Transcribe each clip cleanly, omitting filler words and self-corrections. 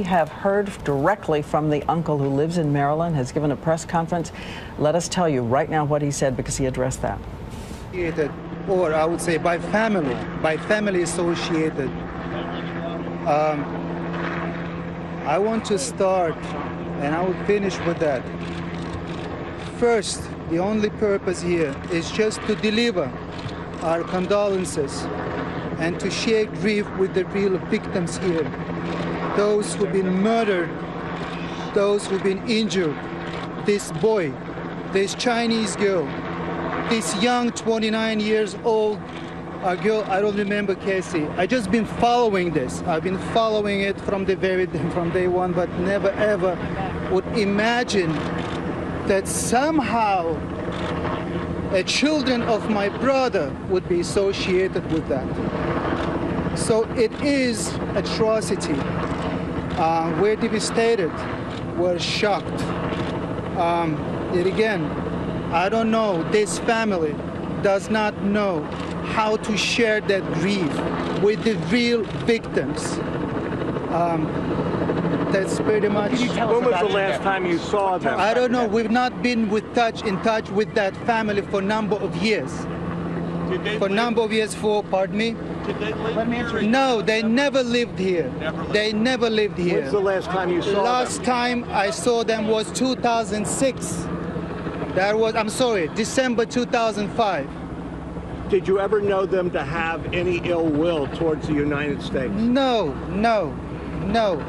have heard directly from the uncle who lives in Maryland, has given a press conference. Let us tell you right now what he said, because he addressed that. Or I would say by family associated. I want to start, and I will finish with that. First, the only purpose here is just to deliver our condolences and to share grief with the real victims here. Those who've been murdered, those who've been injured, this boy, this Chinese girl, this young 29 years old girl, I don't remember Casey. I just been following this. I've been following it from day one, but never ever would imagine that somehow a children of my brother would be associated with that. So it is atrocity. We're devastated. We're shocked. Yet again, I don't know. This family does not know how to share that grief with the real victims. That's pretty much. When was the last time you saw them? I don't know. We've not been in touch with that family for a number of years. Pardon me? Did they live here? No, they never lived here. They never lived here. When's the last time you saw them? Last time I saw them was 2006. That was, I'm sorry, December 2005. Did you ever know them to have any ill will towards the United States? No.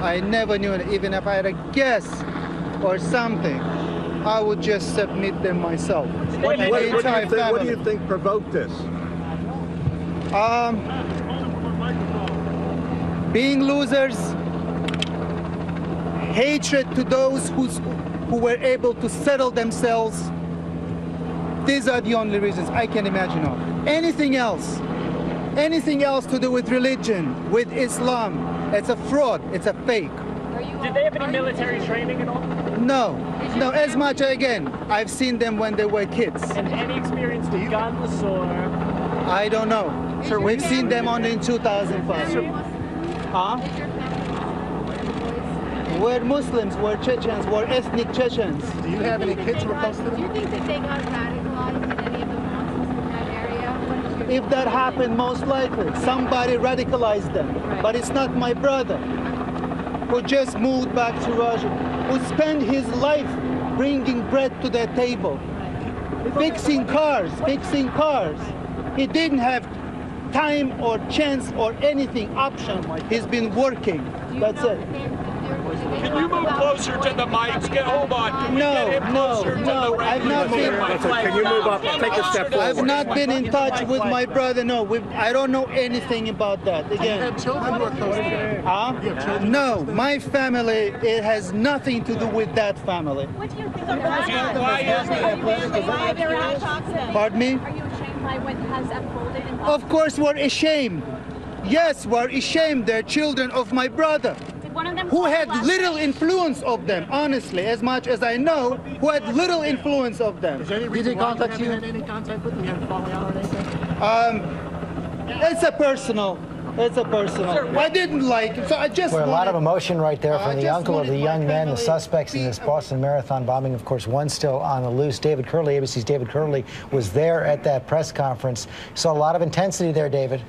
I never knew it. Even if I had a guess or something, I would just submit them myself. What do you think provoked this? Being losers, hatred to those who were able to settle themselves. These are the only reasons I can imagine of. Anything else to do with religion, with Islam, it's a fraud, it's a fake. Did they have any military training at all? No, as much, again, I've seen them when they were kids. And any experience with guns or? I don't know. Sure, we've seen them only in 2005. We're Muslims, we're Chechens, we're ethnic Chechens. Do you have any kids who are close to them? Do you think that they got radicalized in any of the mosques in that area? If that happened, most likely, somebody radicalized them. Right. But it's not my brother, who just moved back to Russia, who spent his life bringing bread to their table, fixing cars. He didn't have time or chance or anything, option. He's been working. That's it. Can you move closer to the mics? Hold on. Can we get him closer to the I've not been. Can you move up? Take a step forward. I've not been in touch with my brother. No, I don't know anything about that. Again. You have children who are close to them? Huh? No, my family, it has nothing to do with that family. What do you think of Pardon me? Are you ashamed by what has unfolded in Of course we're ashamed. Yes, we're ashamed. They're children of my brother, who had little influence of them, honestly, as much as I know, who had little influence of them. Did he contact you? Had any contact with them? You had a falling out or anything? It's a personal. I didn't like it, so I just a lot of emotion right there from the uncle of the young men, the suspects in this Boston Marathon bombing. Of course, one still on the loose. David Curley, ABC's David Curley, was there at that press conference. Saw a lot of intensity there, David.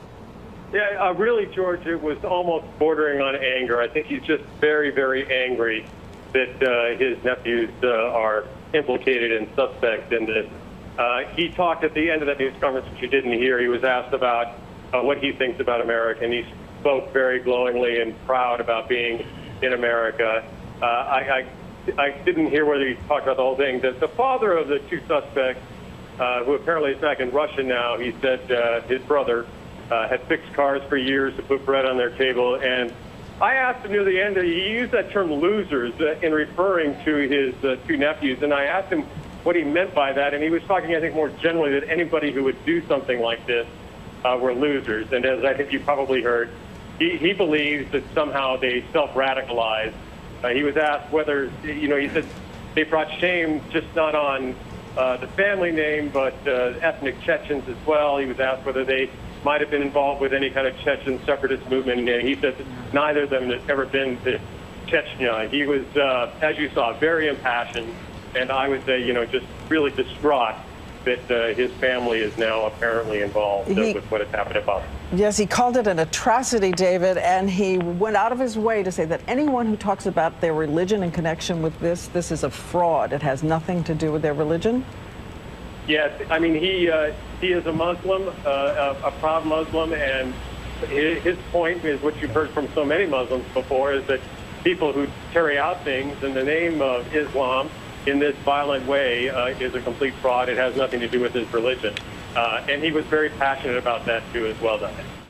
Yeah, really, George, it was almost bordering on anger. I think he's just very, very angry that his nephews are implicated and suspect in this. He talked at the end of that news conference, which you didn't hear. He was asked about what he thinks about America, and he spoke very glowingly and proud about being in America. I didn't hear whether he talked about the whole thing. The father of the two suspects, who apparently is back in Russia now, he said his brother had fixed cars for years to put bread on their table. And I asked him near the end, he used that term losers in referring to his two nephews. And I asked him what he meant by that. And he was talking, I think, more generally that anybody who would do something like this were losers. And as I think you probably heard, he believes that somehow they self-radicalized. He was asked whether, he said they brought shame just not on the family name, but ethnic Chechens as well. He was asked whether they might have been involved with any kind of Chechen separatist movement. And he said that neither of them had ever been to Chechnya. He was, as you saw, very impassioned, and I would say, just really distraught that his family is now apparently involved with what has happened at Boston. Yes, he called it an atrocity, David, and he went out of his way to say that anyone who talks about their religion in connection with this is a fraud. It has nothing to do with their religion. Yes, I mean, he is a Muslim, a proud Muslim, and his point is what you've heard from so many Muslims before, is that people who carry out things in the name of Islam in this violent way is a complete fraud. It has nothing to do with his religion. And he was very passionate about that, too, as well, Diane.